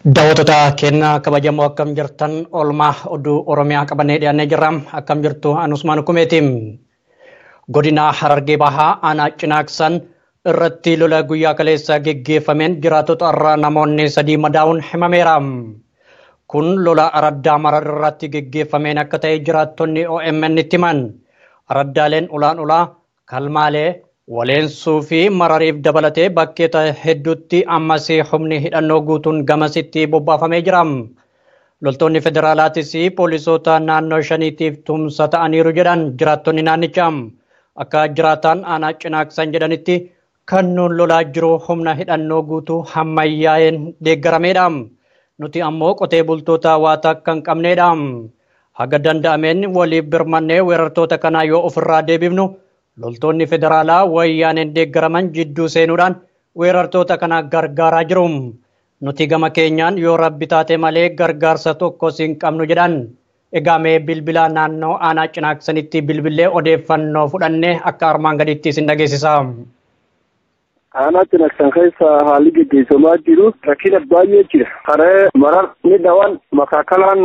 Daawwattoota keenya kabajamoo akkam jirtan oolmaa oduu Oromiyaa qabannee dhiyaannee jirra. Akkam jirtu Anusmaan Kumeetiin. Godina Harargee Bahaa aanaa Cinaaksan irratti lola guyyaa kaleessa geggeeffameen jiraattota irraa namoonni 3 madaa'uun himameera. Kun lola araddaa marar irratti geggeeffameen akka ta'e jiraattonni OMN itti himan. Araddaaleen ulaa kalmaalee Waleensuu fi marariif dabalatee bakkeeta hedduutti ammas humni hidhannoo guutuun gamasitti bobbaafamee jira. Loltoonni federaalaatis poolisoota naannoo 5tiif tumsa ta'aniiru jedhan jiraattonni naannichaa. Akka jiraataan aanaa Cinaaksan jedhanitti kan nuun lolaa jiru humna hidhannoo guutuu hammayyaa'een deeggarameedha. Nuti ammoo qotee bultoota waa takka hin qabneedha. Haga danda'ameen waliif birmannee weerartoota kanaa yoo ofirraa deebifnu loltoonni federaalaa wayyaaneen deeggaraman jidduu seenuudhaan weerartoota kana gargaaraa jiru. Nuti gama keenyaan yoo rabbi taate malee gargaarsa tokko hin qabnu jedhan. Egaa mee bilbila naannoo aanaa Cinaaksanitti bilbilee odeeffannoo fudhannee akka armaan gaditti isin dhageessisa. Aanaa Cinaaksan keessa haalli gaggeeffamaa jiru rakkina baay'ee jira. Karee marar ni dhawan makaakalaan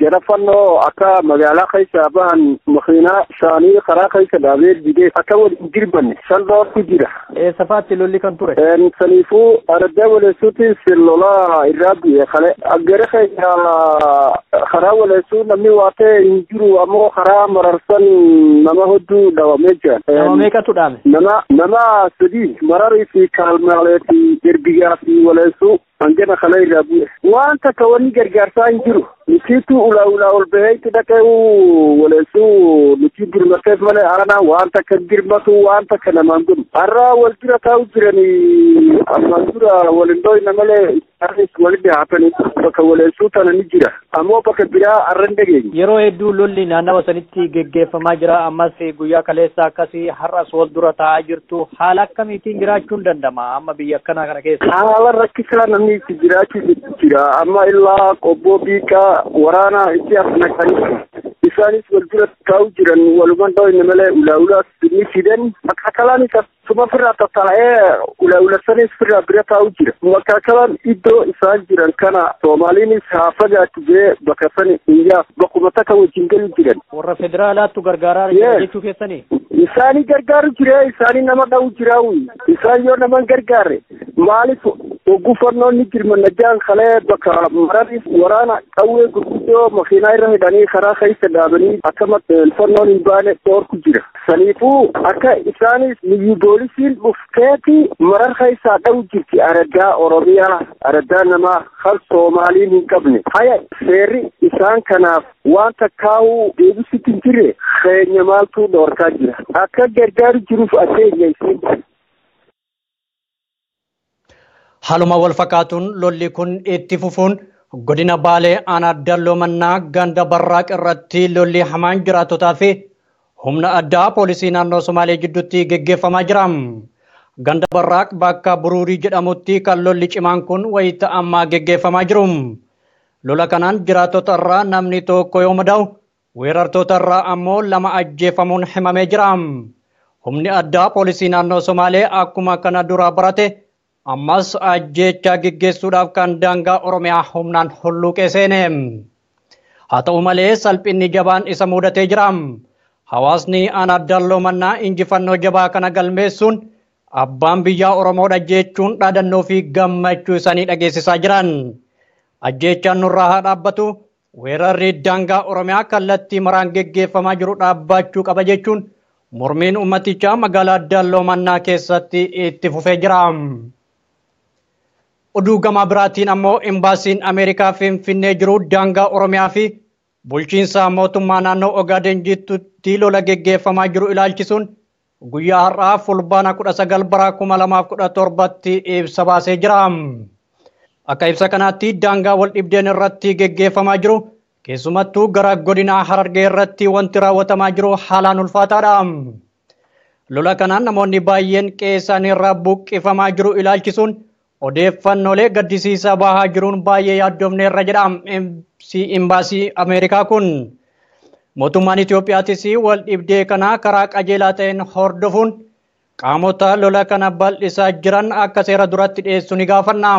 jarafannoo akka magaalaa keessa bahan makiinaa isaanii karaa keessa dhaabee didee akka waliin dirbanne salphaatu jira. Safaatti lolli kan ture. Saniifuu araddaa waleessuutti lolaa irraa bu'e kale aggare keessa karaa waleessuu namni waa ta'e hin jiru ammoo karaa mararsan nama hedduu dhawamee jira. Nama meeqatu dhaame? Nama 3 mararii fi kalmaalee fi derbigaa fi waleessuu hangana kana irraa bu'e. Waan takka wanni gargaarsaa hin jiru. Nuti ulaa ol bahee itti dhaqee waleessuu nuti dirmateef malee aanaa waan takka dirmatu waan takka namaan godhu. Har'a wal dura taa'u jiranii ammaan dura waliin dhoofne malee isaanis walitti haatanii bakka waleessuu tana ni jira. Ammoo bakka biraa har'a hin dhageenye. Yeroo hedduu lolli naannawa sanitti geggeeffamaa jira. Ammas guyyaa kaleessa akkasii har'as wal dura taa'aa jirtu. Haala akkamiitiin jiraachuun danda'ama amma biyya akkanaa kana keessa? Haala rakkisaa namni itti jiraachuu jira. Amma illaa qobboo biiqaa waraana itti afnaqanii isaanis wal dura taa'u jiran walumaan dhoofne malee ulaa ni fidan makaakalaan suma firraa tattaa'ee ulaa sanis firraa bira taa'u jira. Makaakalaan iddoo isaan jiran kana Soomaaliinis haa fagaatu jee bakka sani iyyaa bakkuma takka wajjin galu jiran. Warra federaalaattu gargaaraa jechuu keessanii? Isaanii gargaaru jira, isaanii nama dha'u jiraawu. Isaan yoo nama gargaarre maaliif oggufannoon ni jirmanna jaan kalee bakka marariif waraana qawwee gurguddoo makiinaa irra hidhanii karaa keessa dhaabanii akka fannoon hin baane dhoorku jira. Saniifuu akka isaanis niyyu poolisiin dhufteeti marar keessaa dha'u jirti araddaa Oromiyaa araddaa namaa kan Soomaaliin hin qabne. Haya seerri isaan kanaaf waan takkaa'uu deebisitti hin jirre keenya maaltu dhoorkaa jira. Akka gargaaru jiruuf adeenya isiin. Haaluma wal fakkaatuun lolli kun itti fufuun godina Baalee aanaa Dalloo ganda Barraaq irratti lolli hamaan jiraattotaa fi humna addaa poolisii naannoo Somaalee jidduutti geggeeffamaa jira. Ganda Barraaq bakka Buruurii jedhamutti kan lolli cimaan kun wayita ammaa geggeeffamaa jiru. Lola kanaan jiraattota irraa namni tokko yoo madaa'u weerartoota irraa ammoo 2 ajjeefamuun himamee jira. Humni addaa poolisii naannoo Somaalee akkuma kana dura barate ammas ajjeechaa geggeessuudhaaf kan daangaa Oromiyaa humnaan hulluuqee seene. Haa ta'u malee salphinni jabaan isa mudatee jira. Hawaasni aanaa Dalloo injifannoo jabaa kana galmeessuun abbaan biyyaa Oromoodha jechuun dhaadannoo fi gammachuu isaanii dhageessisaa jiran. Ajjeechaan nurraa haa dhaabbatu, weerarri daangaa Oromiyaa kallattii maraan geggeeffamaa jiru dhaabbachuu qaba jechuun mormiin uummatichaa magaalaa Dalloo keessatti itti fufee jira. Oduu gama biraatiin ammoo imbaasiin Ameerikaa Finfinnee jiru daangaa Oromiyaa fi bulchiinsa mootummaa naannoo Ogaaden jidduutti lola geggeeffamaa jiru ilaalchisuun guyyaa har'aa fulbaana 19 bara 2017tti ibsa baasee jira. Akka ibsa kanaatti daangaa wal dhibdeen irratti geggeeffamaa jiru keessumattuu gara godina Harargee irratti wanti raawwatamaa jiru haalaan ulfaataadha. Lola kanaan namoonni baay'een qe'ee isaanii irraa buqqifamaa jiru ilaalchisuun odeeffannoolee gaddisiisaa bahaa jiruun baay'ee yaaddoofneerra jedha imbaasii Ameerikaa kun. Mootummaan Itoophiyaattis wal dhibdee kana karaa qajeelaa ta'een hordofuun qaamota lola kana bal'isaa jiran akka seera duratti dhiyeessu ni gaafanna.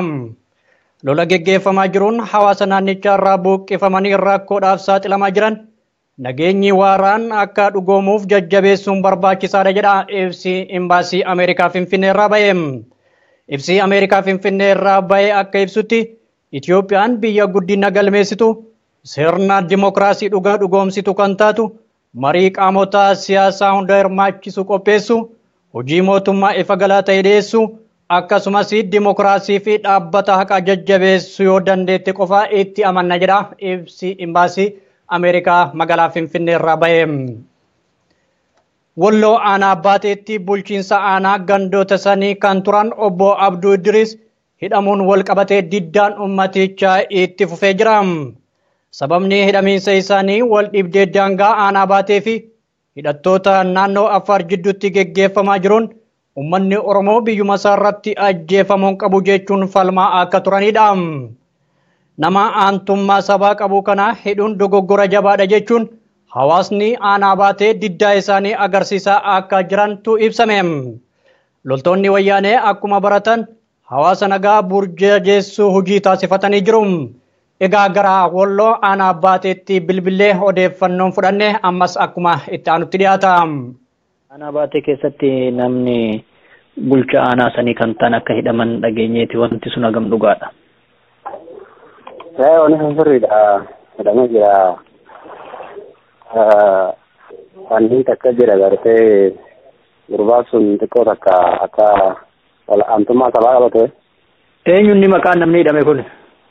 Lola geggeeffamaa jiruun hawaasa naannichaa irraa buqqifamanii rakkoodhaaf saaxilamaa jiran nageenyi waaraan akka dhugoomuuf jajjabeessuun barbaachisaadha jedha ibsi imbaasii Ameerikaa Finfinnee irraa ba'e. Ibsi Ameerikaa Finfinnee irraa ba'e akka ibsutti Itoophiyaan biyya guddina galmeessitu sirna dimokiraasii dhugaa dhugoomsitu kan taatu marii qaamota siyaasaa hunda hirmaachisu qopheessu hojii mootummaa ifa galaa ta'e dhiyeessu akkasumas dimokiraasii fi dhaabbata haqaa jajjabeessu yoo dandeette qofa itti amanna jedha ibsi imbaasii Ameerikaa magaalaa Finfinnee irraa ba'e. Walloo aanaa baateetti bulchiinsa aanaa gandoota sanii kan turan obbo Abduu Idris hidhamuun wal qabatee diddaan ummatichaa itti fufee jira. Sababni hidhamiinsa isaanii wal dhibdee daangaa aanaa baatee fi hidhattoota naannoo Affaar jidduutti geggeeffamaa jiruun ummanni Oromoo biyyuma isaa irratti ajjeefamuun qabu jechuun falmaa akka turanidha. Nama aantummaa sabaa qabu kana hidhuun dogoggora jabaadha jechuun hawaasni aanaa baatee diddaa isaanii agarsiisaa akka jirantu ibsame. Loltoonni wayyaanee akkuma baratan hawaasa nagaa burjajeessuu hojii taasifatanii jiru. Egaa gara Walloo aanaa baateetti bilbilee odeeffannoon fudhanne ammas akkuma itti aanutti dhiyaata. Aanaa baatee keessatti namni bulchaa aanaa sanii kan ta'an akka hidhaman dhageenyeeti wanti sun hagam dhugaadha. Wanni sirriidha. Hidhamee jira. Wanni takka jira gartee gurbaan sun xiqqoo takka akka aantummaa sabaa qabate. Eenyuun maqaan namni hidhame kun?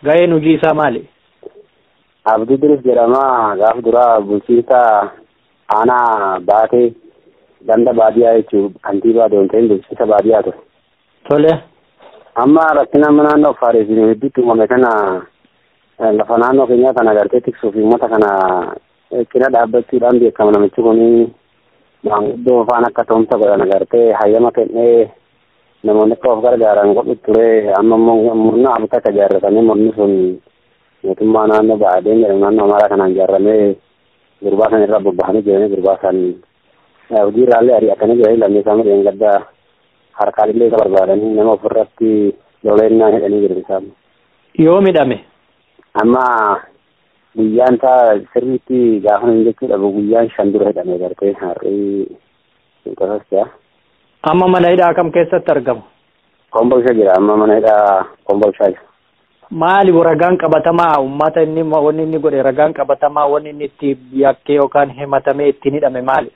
Gaheen hojii isaa maali? Abduu Idris jedhama. Gaaf dura bulchiinsa aanaa baatee ganda baadiyyaa jechuun kantiibaa doonteen bulchiinsa baadiyyaa ture. Tole. Amma rakkina naannoo Affaariitiin hedduutti uumame kana lafa naannoo keenyaa kana gartee tiksuu fi uummata kana cina dhaabbachuudhaan beekama namichi kun maanguddoo faan akka ta'umsa godhan agartee hayyama kennee namoonni akka of gargaaran godhu ture. Amma immoo murna abita akka ijaarratanii murni sun mootummaa naannoo Baadeen jedhamu naannoo Amaaraa kanaan ijaarramee gurbaa san irra bobba'anii jiranii gurbaa san hojii irraallee ari'atanii jiranii lammiisaa midhaan gaddaa harkaallee isa barbaadanii nama ofirratti loleennaa hidhanii jiru isaan. Yoo midhame? Amma guyyaan isaa sirriitti gaafa hin jechuudha guyyaan 5 dura hidhamee gartee harrii qosascha. Amma mana hidhaa kam keessatti argamu? Kombolsha jira. Amma mana hidhaa Kombolshaa jira. Maali ragaan qabatamaa uummata inni wanni inni godhe ragaan qabatamaa wanni inni itti yakkee yookaan himatamee ittiin hidhame maali?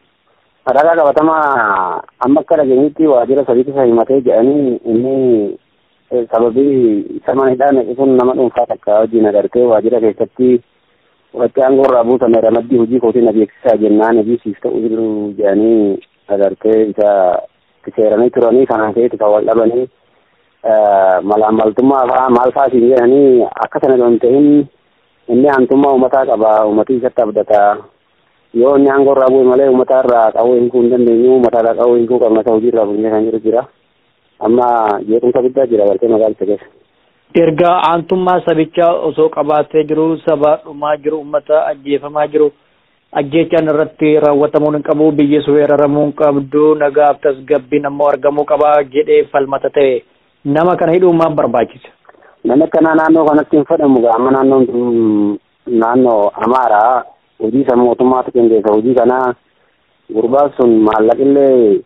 Ragaa qabatamaa amma akka dhageenyitti waajjira sadiitti isa himatee jedhanii inni sababii isa mana hidhaa naqi kun nama dhuunfaa takka hojiin agartee waajjira keessatti waqtii aangoo irraa buutame ramaddii hojii kootii na beeksisaa jennaan hojii siif ta'u jiru jedhanii agartee isa seeranii turanii kanaan ta'etti kan wal dhabanii malaamaltummaa fa'aa maal fa'aa siin jedhanii akka sana doon ta'in inni aantummaa uummataa qaba uummatii isatti abdataa yoo inni aangoo irraa bu'e malee uummataa irraa qawwee hiikuu hin dandeenyu uummataa irraa qawwee hiikuu qabna hojii irraa bu'ee kan jiru jira. Amma jeequmsa guddaa jira gartee magaalicha keessa. Erga aantummaa sabichaa osoo qabaatee jiru saba dhumaa jiru uummata ajjeefamaa jiru ajjeechaan irratti raawwatamuu hin qabu biyyi weeraramuu hin qabdu nagaaf tasgabbiin ammoo argamuu qaba jedhee falmata ta'e nama kana hidhuu maaf barbaachisa? Namni akkana naannoo kanatti hin fedhamu amma naannoo Amaaraa hojii san mootummaatu qindeessa hojii kana gurbaan sun maallaqillee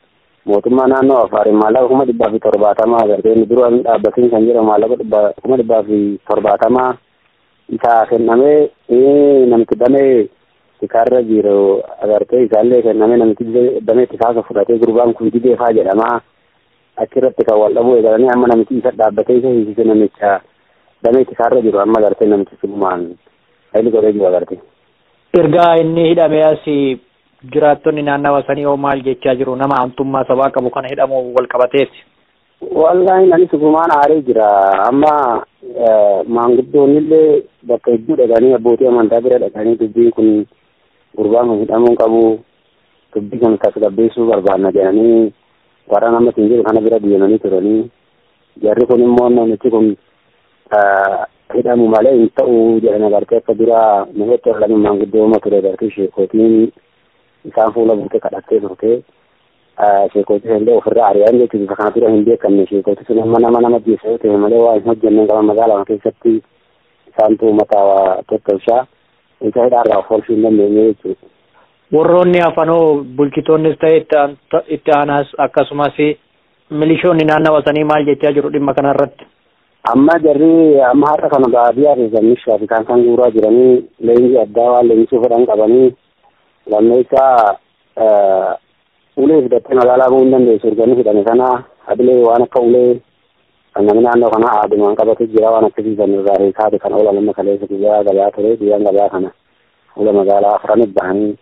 mootummaa naannoo Affaariin maallaqa 170 agartee inni dura dhaabbatiin kan jedhamu maallaqa 170 isaa kennamee namichi damee tikaarra jiru agartee isaallee kennamee namichi damee tikaasa fudhatee gurbaan kun dideefaa jedhama achirratti kan wal dhabuu eegalanii amma namichi isa dhaabbatee isa hiisise namicha damee tikaarra jiru amma agartee namichi summaan hayli godhee jiru agartee. Ergaa inni hidhamee asii jiraattonni naannawa sanii hoo maal jechaa jiru nama aantummaa sabaa qabu kana hidhamu wal qabateeti? Wallahi nani sugumaan aaree jira amma maanguddoonni illee bakka hedduu dhaqanii abbootii amantaa bira dhaqanii dubbiin kun gurbaan kun hidhamuu qabu dubbii kan tasgabbeessuu barbaanna jedhanii warra namatti jiru kana bira deemanii turanii jarri kun immoo namichi kun hidhamu malee hin ta'u jedhan agartee akka dura namatti olaanuu maanguddooma ture agartee sheekotiin isaan fuula buutee kadhattee turte sheekoti illee ofirraa ari'an jechuudha kana dura hin beekamne sheekoti sun nama jeesee ta'e malee waa hin hojjenne qaba magaalaa keessatti isaantu mataa tottolchaa isa hidhaarraa of oolchuu hin dandeenye jechuudha. Warroonni hafanoo bulchitoonnis ta'e itti aanaas akkasumas milishoonni naannawa sanii maal jechaa jiru dhimma kanarratti? Amma jarri amma har'a kana baadiyyaa keessatti fi kan guuraa jiranii leenjii addaa waan leenjisuu fedhan qabanii lammeessaa ulee fidattee magaalaa bu'uu hin dandeessu erganii fidhame kana hadilee waan akka ulee kan namni naannoo kana aadumaan qabatee jira waan akkasiisan irraa reekaate kan oolan amma kaleessa guyyaa gabaa ture guyyaan gabaa kana fuula magaalaa afranitti bahanii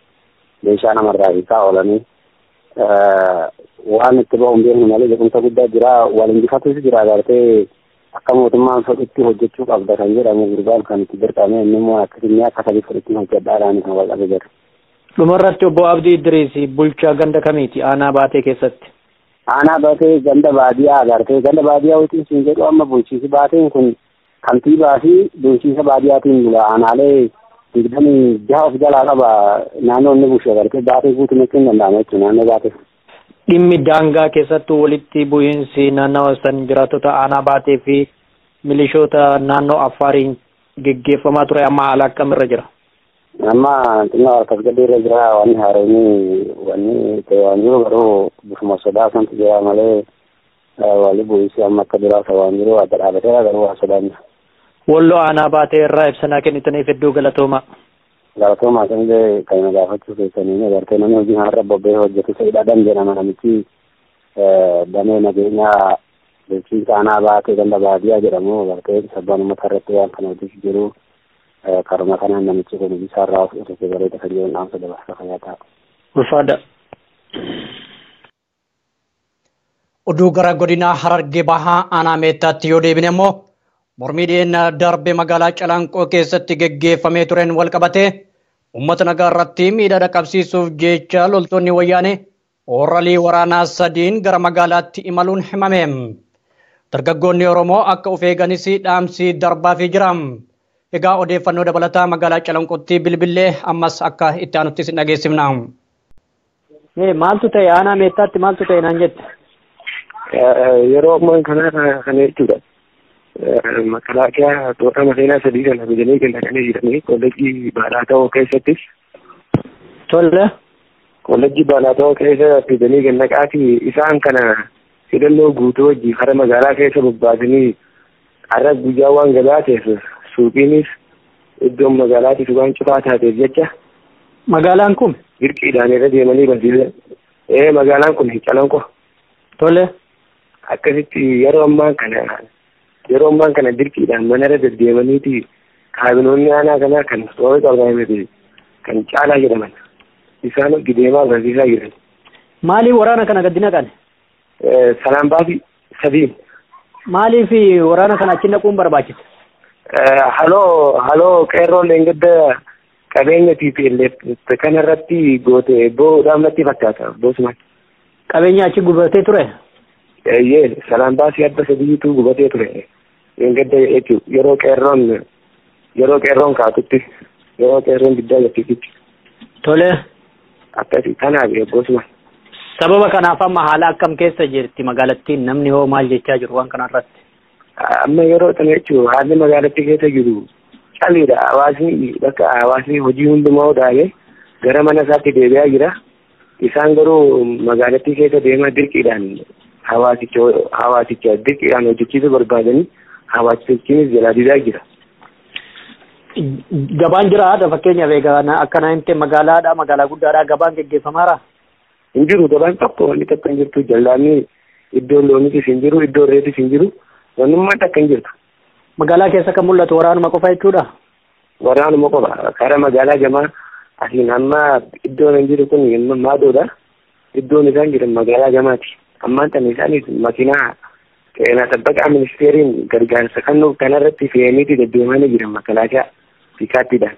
meeshaa namarraa hiikaa oolanii waan itti ba'uun beeknu malee jequmsa guddaa jira wal injifatus jira agartee akka mootummaan fedhutti hojjechuu qabda kan jedhamu gurbaan kan itti dirqame inni immoo akkasitti akka sadii fedhutti hojjedhaadhaan kan wal qabe jira. Dhumarratti obbo Abdii Idriis bulchaa ganda kamiiti aanaa baatee keessatti? Aanaa baatee ganda baadiyyaa agartee ganda baadiyyaa waliin siin jedhu amma bulchiisi baateen kun kantiibaa fi bulchiisa baadiyyaatiin bula aanaalee 26 of jalaa qaba naannoo inni bulchu agartee baatee guutumatti hin danda'amu jechuudha naannoo baatee. Dhimmi daangaa keessattuu walitti bu'iinsi naannawa san jiraattota aanaa baatee fi milishoota naannoo Affaariin geggeeffamaa ture amma haala akkamirra jira? Amma xinnoo harkas gadhiirra jira waan haaromii ta'e waan jiru garuu bifuma sodaa kantu jira malee walii bu'iinsi amma akka duraasa waan jiru adda dhaabateera garuu waan sodaanna. Walloo aanaa baatee irraa ibsanaa kennitaniif hedduu galatooma. Galatoomaa sanillee kan gaafachuu keessanii agartee namni hojii kanarra bobba'ee hojjetu Sa'iidhaan jedhama namichi damee nageenyaa bulchiinsa aanaa baatee ganda baadiyyaa jedhamu agartee sabbaan uummata irratti waan kana hojjetu jiru karuma kanaan namichi kun isaarraa of irratti bareeda kan jiru dhaamsa dabarsa fayyaa ta'a. Ulfaadha. Oduu gara godina Harargee Bahaa aanaa Meettaatti yoo deebine immoo mormiidhaan darbe magaalaa Calanqoo keessatti geggeeffamee tureen wal qabatee uummata nagaa irratti miidhaa dhaqqabsiisuuf jecha loltoonni wayyaanee ooralii waraanaa sadiin gara magaalaatti imaluun himame. Dargaggoonni Oromoo akka of eeganis dhaamsi darbaafii jira. Egaa odeeffannoo dabalataa magaalaa Calanqootti bilbilee ammas akka itti aanutti sin dhageessifna. Maaltu ta'e aanaa Meettaatti maaltu ta'e naan jette? Yeroo ammaa kana jechuudha. Makalaakiyaa toora maseenaa sadii kana bijanii galanii jiranii kolleejjii Baalaatawoo keessattis. Tolle. Kolleejjii Baalaatawoo keessa fidanii gannaqaatii isaan kana hidhannoo guutuu wajjin hara magaalaa keessa bobbaasanii har'a guyyaa waan gabaa ta'eef suuqiinis iddoon magaalaatiif waan cufaa taateef jecha. Magaalaan kun? Dirqiidhaan irra deemanii barsiisan. Magaalaan kun Calanqoo. Tolle. Akkasitti yeroo ammaa kana dirqiidhaan mana irra deddeemaniiti kaabinoonni aanaa kanaa kan toora qabameeti kan caalaa jedhaman isaan gideemaa barsiisaa jiran. Maaliif waraana kana gadi naqan? Salaan baasii sadiin. Maaliif waraana kana achi naquun barbaachise? Haloo qeerroon leengadda qabeenya TPLF kanarratti goote boodhaan natti fakkaata boosuma. Qabeenya achi gubatee ture? Salaan baasii adda sadiitu gubatee ture. Leengadda jechuun yeroo qeerroon kaatutti yeroo qeerroon diddaa jirtitti. Tole. Akkasii kanaaf boosuma. Sababa kanaaf amma haala akkam keessa jirti magaalattiin namni hoo maal jechaa jiru waan kanarratti? Amma yeroo sana jechuun haalli magaalattii keessa jiru caliidha. Hawaasni hojii hundumaa odaale gara mana isaatti deebi'aa jira. Isaan garuu magaalattii keessa deemaa dirqiidhaan hawaasicha dirqiidhaan hojjechiisuu barbaadanii hawaasichiinis jalaa didaa jira. Gabaan jira haadha fakkeenyaaf egaa akkana himte magaalaa guddaadhaa gabaan geggeeffamaara? Hin jiru gabaan tokko wanni takka hin jirtu jallaanni iddoon loonitis hin jiru iddoon reetis hin jiru wannummaa takka hin jirtu. Magaalaa keessa kan mul'atu waraanuma qofa jechuudha? Waraanuma qofa karaa magaalaa gamaa asiin amma iddoon hin jiru kun maadoodha. Iddoon isaan jiran magaalaa gamaati. Ammaan tan isaanis makiinaa qeenaa sabbaqaa ministeeriin gargaarsa kennuuf kanarratti fe'aniiti deddeemanii jiran makalaakaa fiikaattiidhaan.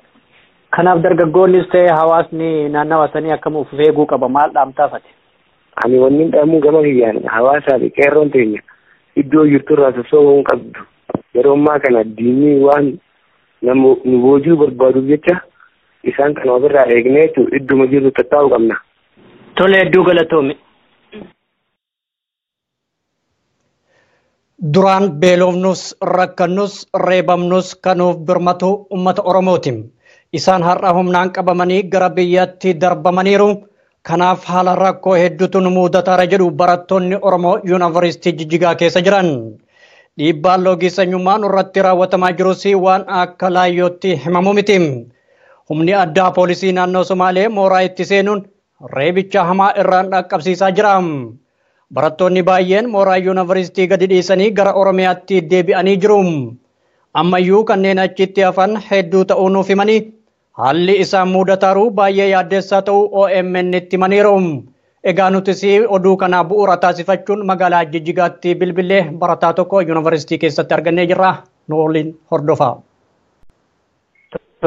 Kanaaf dargaggoonnis ta'e hawaasni naannawa sanii akkam of eeguu qaba maal dhaamtaafate? Ani wanni dhaamuu gama kiyyaan hawaasaa fi qeerroon teenya iddoo jirturraa sossoobuu hin qabdu. Yeroo ammaa kana diinni waan nu boojuu barbaaduuf jecha isaan kana ofirraa eegnee idduma jirru tattaa'uu qabna. Tole hedduu galatoome. Duraan beelofnus rakkannus reebamnus kanuuf birmatu ummata Oromootiin. Isaan har'a humnaan qabamanii gara biyyatti darbamaniiru. Kanaaf haala rakkoo hedduutu nu mudataara jedhu barattoonni Oromoo Yuunivarsiitii Jijjigaa keessa jiran. Dhiibbaan loogii sanyummaa nurratti raawwatamaa jirus waan akka laayyootti himamu miti. Humni addaa poolisii naannoo Somaalee mooraa itti seenuun reebicha hamaa irraan dhaqqabsiisaa jira. Barattoonni baay'een mooraa Yuunivarsiitii gadi dhiisanii gara Oromiyaatti deebi'anii jiru. Ammayyuu kanneen achitti hafan hedduu ta'uu nuuf himanii haalli isaan mudataaru baay'ee yaaddeessaa ta'uu OMN itti himaniiru. Egaa nutis oduu kana bu'uura taasifachuun magaalaa Jijjigaatti bilbilee barataa tokko Yuunivarsiitii keessatti argannee jirra. Nu waliin hordofaa.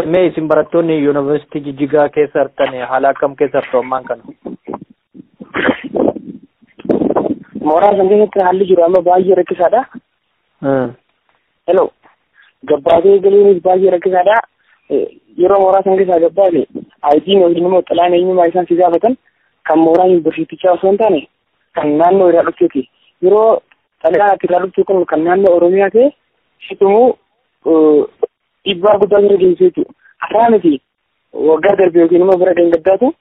Mee isin barattoonni Yuunivarsiitii Jijjigaa keessa jirtan haala akkam keessa jirtu ammaan kana? Mooraa san keessatti haalli jiru amma baay'ee rakkisaadha. Hello. Gabbaatee galuunis baay'ee rakkisaadha. Yeroo mooraa san keessaa gabbaate ayitiin yookiin immoo xalaan eenyummaa isaan si gaafatan kan mooraa yuunivarsiitichaa osoo hin taane kan naannoo irraa dhufteeti. Yeroo xalaan ati irraa dhufte kun kan naannoo Oromiyaa ta'e situmuu dhiibbaa guddaa bira geessu jechuudha. Haraa miti waggaa darbe yookiin immoo bira deengadaatu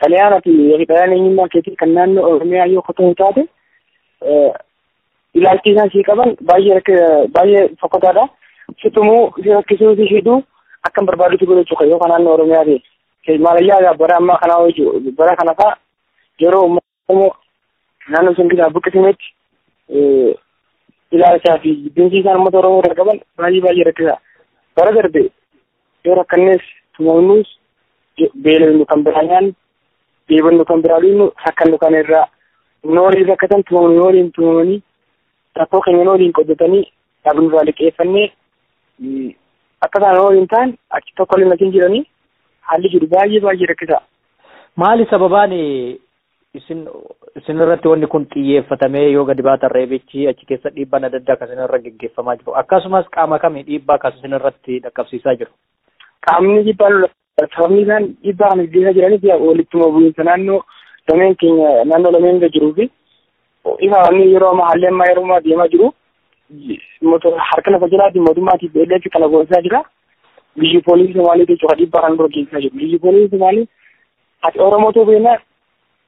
xalaan ati xalaan eenyummaa keetii kan naannoo Oromiyaa yoo qotuu taate ilaalchi isaan sii qaban baay'ee fokkotaadha. Situmuu si rakkisuu si hidhuu akkam barbaadutti godhachuu yoo kan naannoo Oromiyaa ta'e maalayyaa bara ammaa kanaa hojii bara kana fa'a yeroo uummanni naannoo sun keessaa buqqisimetti ilaalchaa fi jibbinsi isaan uummata Oromoo irra qaban baay'ee rakkisaa. Bara darbe yoo rakkannees tumamnuus beelofnu kan biraa nyaannu deebannu kan biraa dhugnu rakkannu kan irraa noolii rakkatan tumamnu nooliin tumamanii rakkoo keenya nooliin qoddatanii dhabnurraa liqeeffannee akka isaan nooliin ta'an achi tokko limatiin jiranii haalli jiru baay'ee rakkisaa. Maali sababaan isin irratti wanni kun xiyyeeffatamee yoo gadi baatan reebichi achi keessa dhiibbaan adda addaa kan irra geggeeffamaa jiru akkasumas qaama kamii dhiibbaa kan isin irratti dhaqqabsiisaa jiru? Qaamni dhiibbaa sababni isaan dhiibbaa kana geggeessaa jiraniif walittuma bu'iinsa naannoo lameen keenya naannoo lameen irra jiruu fi ifaan yeroo amma haalli ammaa yeroo ammaa deemaa jiru harka lafa jalaatiin mootummaatiif beellee fi kana goosisaa jira. Biyyi poolisii Somaalee jechuudha dhiibbaa kana dura geessisaa jiru. Biyyi poolisii Somaalee ati Oromootu beeknaa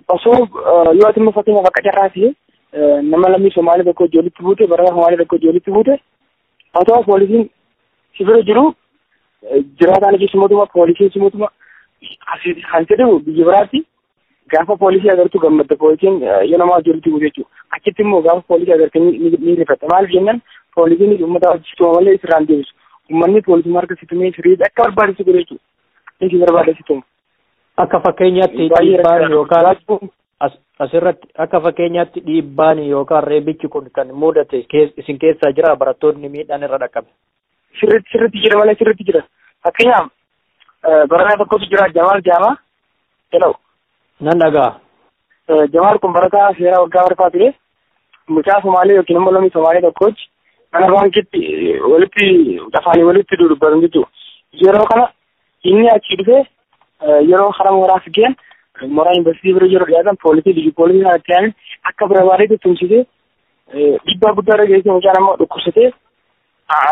osoo yoo ati immoo fakkeenyaaf akka carraati nama lammii Somaalee tokko ijoollitti buute barataa Somaalee tokko ijoollitti buute otoo poolisiin si bira jiru jiraataan keessi mootummaa poolisiin mootummaa kan jedhu biyya biraatti gaafa poolisii agartu gammadda poolisiin yoo nama ijoollitti buute jechuudha. Achitti immoo gaafa poolisii agarte ni rifatta. Maaliif jennaan poolisiin uummata hojjetu malee isirraan deebisu. Uummanni poolisii marga situmee sirriitti akka barbaadetti godhe jechuudha. Inni barbaade situma. Akka fakkeenyaatti dhiibbaan yookaan asirratti akka fakkeenyaatti dhiibbaan yookaan reebichi kun kan mudate isin keessaa jira barattoonni miidhaan irra dhaqqabe. Sirriitti jira malee sirriitti jira. Fakkeenyaaf barataa tokkotu jira Jamaal Jaamaa. Hello. Nan dhagaa. Jamaal kun barataa seeraa waggaa barfaa ture. Mucaa Somaalee yookiin immoo lammii Somaalee tokkochi mana baankitti afaanii walitti dubbatan jechuudha. Yeroo kana inni achi dhufee yeroo hara mooraa fiigeen mooraa yuunivarsiitii bira yeroo dhiyaatan poolisii biyyi poolisii sana itti aanan akka barbaadeetti tumsisee dhiibbaa guddaa irra geessee mucaan ammoo dhukkubsatee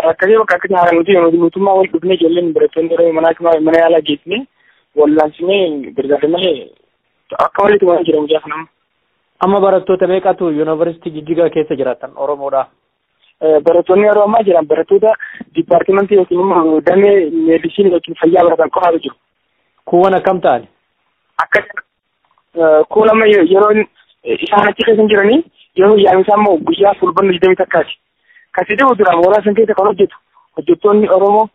rakkatee bakka akkatti haala nuti mootummaa wal dhufnee ijoolleen barattoonni yeroo mana yaalaa geessinee wallaansisnee gargaarre malee akka walitti waan jira mucaa kana. Amma barattoota meeqatu Yuunivarsiitii Jijjigaa keessa jiraatan Oromoodha? Barattoonni yeroo ammaa jiran barattoota dipaartimentii yookiin immoo damee meedisinii yookiin fayyaa baratan qofaatu jiru. Kuuwwan akkam ta'ani? Akka kuuwwan amma yeroo isaan achi keessa jiranii yeroo yaa'insaa immoo guyyaa fulbaana 20 takkaati. Kasi dhibu dura mooraa san keessa kan hojjettoonni Oromoo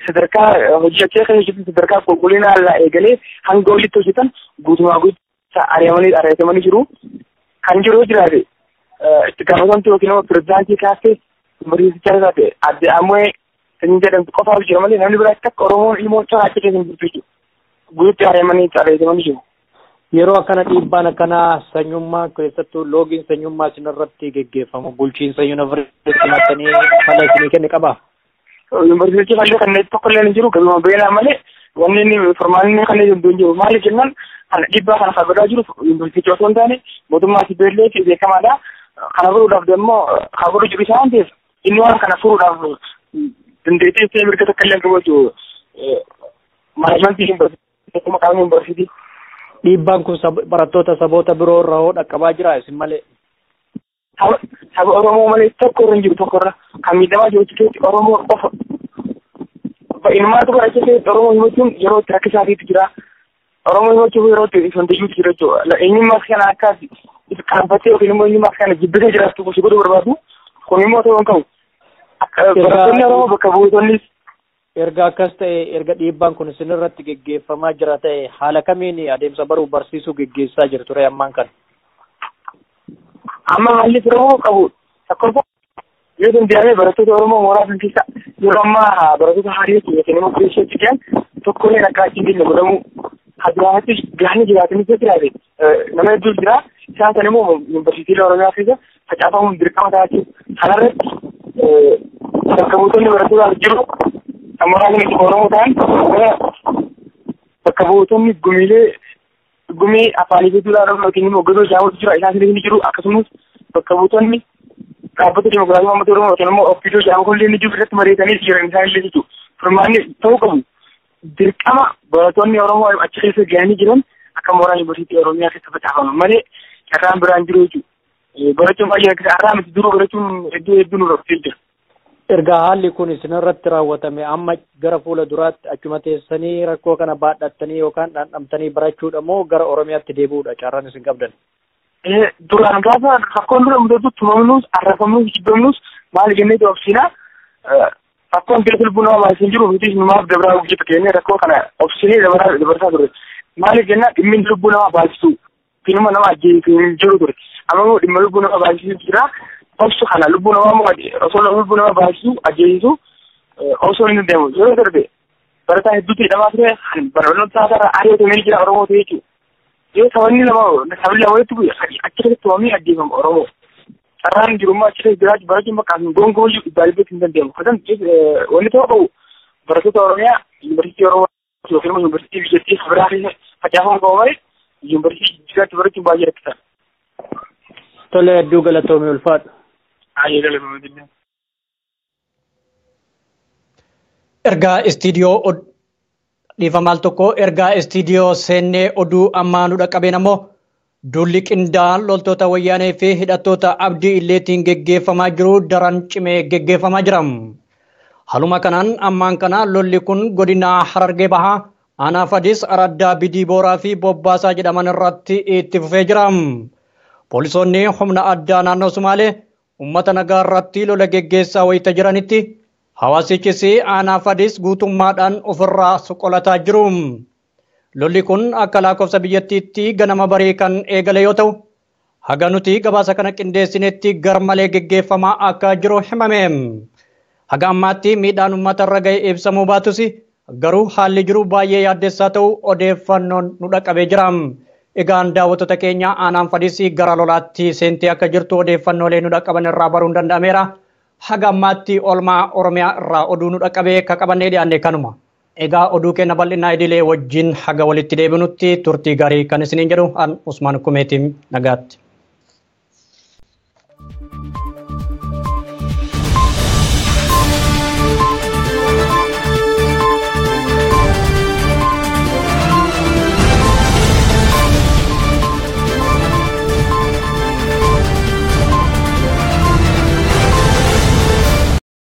sadarkaa hojii achii keessa hojjetan sadarkaa qulqullina irraa eegalee hanga olitti hojjetan guutumaa guutuu ari'atamanii jiru. Kan jiru jiraate itti gaafatamtu yookiin immoo pirezidaantii kaasee yuunivarsiitichaa taate adde ammoo kan jedhamtu qofaatu jira malee namni biraatti akka Oromoon ilmoo caa achi keessa hin jirtu jechuudha. Guututti ari'atamanii jiru. Yeroo akkana dhiibbaan akkanaa sanyummaa keessattuu loogiin sanyummaa isin irratti geggeeffamu bulchiinsa yuunivarsiitii maxxanii fala isinii kenne qabaa? Yuunivarsiitii fallee kanneen tokko illee hin jiru gabima beelaa malee wanni inni formaalni kanneen hin jiru maaliif jennaan dhiibbaa kana fagadaa jiru yuunivarsiitii osoo hin taane mootummaa Sibeellee fi beekamaadha. kana furuudhaaf immoo haa godhu jiru isaan ta'eef inni waan kana furuudhaaf dandeettii ishee mirga takka illee qabatu maanajimentii tokkuma qaama yuunivarsiitii. Dhiibbaan kun barattoota saboota biroo irraa hoo dhaqqabaa jira isin malee? Saba Oromoo malee tokko irra hin jiru tokko irra kan miidhamaa jiru keessatti Oromoo qofa. Ilmaatu barachaa keessatti Oromoo himachuun yeroo itti akka isaatiitu jira. Oromoo himachuuf yeroo itti sondayyuutu jira jechuudha. Eenyummaa kana akkas qaanfatee yookiin immoo eenyummaa kana jibbisee jiraatu gosa godhuu barbaadu kun immoo ta'uu hin qabu. Barattoonni Oromoo bakka bu'uutonnis erga akkas ta'e erga dhiibbaan kun isin irratti geggeeffamaa jira ta'e haala kamiin adeemsa baruu barsiisuu geggeessaa jirtu ture ammaan kana? Amma haalli Oromoo qabu tokkoffaa yoo danda'ame barattoota Oromoo mooraa san keessa yeroo ammaa barattoota hariitti yookiin immoo kureesheetti jiran tokkollee rakkaachiin keenya godhamu haduraatti gaanii jiraatanii jiraate nama hedduu jira isaan sana immoo yuunivarsiitiilee Oromiyaa keessa facaafamuun dirqama taa'achuuf kanarratti bakka buutonni barattootaaf jiru mooraa kana Oromoo ta'an bakka buutonni gumii afaanii fi duudhaa yookiin immoo godoo jaamutu jira isaan sana ni jiru akkasumas bakka buutonni dhaabbata dimokiraasii uummata Oromoo yookiin immoo ofiidoo jaamu kunillee ni jiru irratti mari'atanii jiran isaan illee jechuudha. Furmaanni ta'uu qabu dirqama barattoonni Oromoo achi keessa gahanii jiran akka mooraa yuunivarsiitii Oromiyaa keessa facaafaman malee carraan biraan jiru jechuudha. Barachuun baay'ee har'aa miti duruu barachuun hedduu nu rakkatee jira. Erga haalli kun isin irratti raawwatame amma gara fuula duraatti achuma teessanii rakkoo kana baadhattanii yookaan dhandhamtanii barachuudha moo gara Oromiyaatti deebi'uudha carraan isin qabdan? Duraan gaafa rakkoon dura mudatu tumamnuus arrafamnuus jibbamnuus maal jennee obsinaa rakkoon keessa lubbuu namaa baay'isee jiru nuti numaaf dabraa hojjeta kennee rakkoo kana obsinee dabarsaa ture. Maaliif jennaan dhimmi lubbuu namaa baay'isu finuma nama ajjeesee jiru ture. Amma immoo dhimma lubbuu namaa baay'isuu jira. Obsu kana lubbuu namaa osoo lubbuu namaa baay'isu ajjeesu osoo hin deemu yoo darbe barataa hedduutti hidhamaa ture barnoota isaarraa ari'atamee jira Oromoo ta'e jechuudha. Yoo sabni lama walitti bu'e achi keessatti tumamee ajjeefama Oromoo. Carraan jirummaa achi keessa jiraachuu barachuun bakka gongo iyyuu dhibbaa dhibbeetti hin dandeenyu. Kasan wanni ta'uu qabu barattoota Oromiyaa yuunivarsiitii Oromoo yookiin immoo yuunivarsiitii biyyattii biraa keessa facaafamuu qabu malee yuunivarsiitii jiraachuu barachuun baay'ee rakkisaadha. Tole hedduu galatoomii ulfaadha. Ergaa istiidiyoo dhiifamaa tokko ergaa istiidiyoo seennee oduu ammaa nu dhaqqabeen ammoo duulli qindaa'aan loltoota wayyaanee fi hidhattoota abdii illeetiin geggeeffamaa jiru daran cimee geggeeffamaa jira. Haluma kanaan ammaan kana lolli kun godina Harargee Bahaa aanaa Fadis Araddaa Bidii Booraa fi Bobbaasaa jedhaman irratti itti fufee jira. Poolisoonni humna addaa naannoo Sumaalee ummata nagaa irratti lola geggeessaa wayita jiranitti hawaasichis aanaa Fadis guutummaadhaan ofirraa soqolataa jiru. Lolli kun akka lakkoofsa biyyattiitti ganama barii kan eegale yoo ta'u haga nuti gabaasa kana qindeessinetti garmalee geggeeffamaa akka jiru himame. Haga ammaatti miidhaan uummata irra ga'e ibsamuu baatus garuu haalli jiru baay'ee yaaddessaa ta'u odeeffannoon nu dhaqqabee jira. Egaan daawwattoota keenya aanaan Fadis gara lolaatti seentee akka jirtu odeeffannoolee nu dhaqqaban irraa baruun danda'ameera. Haga ammaatti oolmaa Oromiyaa irraa oduu nu dhaqqabee akka qabannee dhiyaanne kanuma. Egaa oduu keenya bal'inaa idilee wajjin haga walitti deebinutti turtii gaarii kan isiniin jedhu an Usmaan Kumeetiin nagaatti.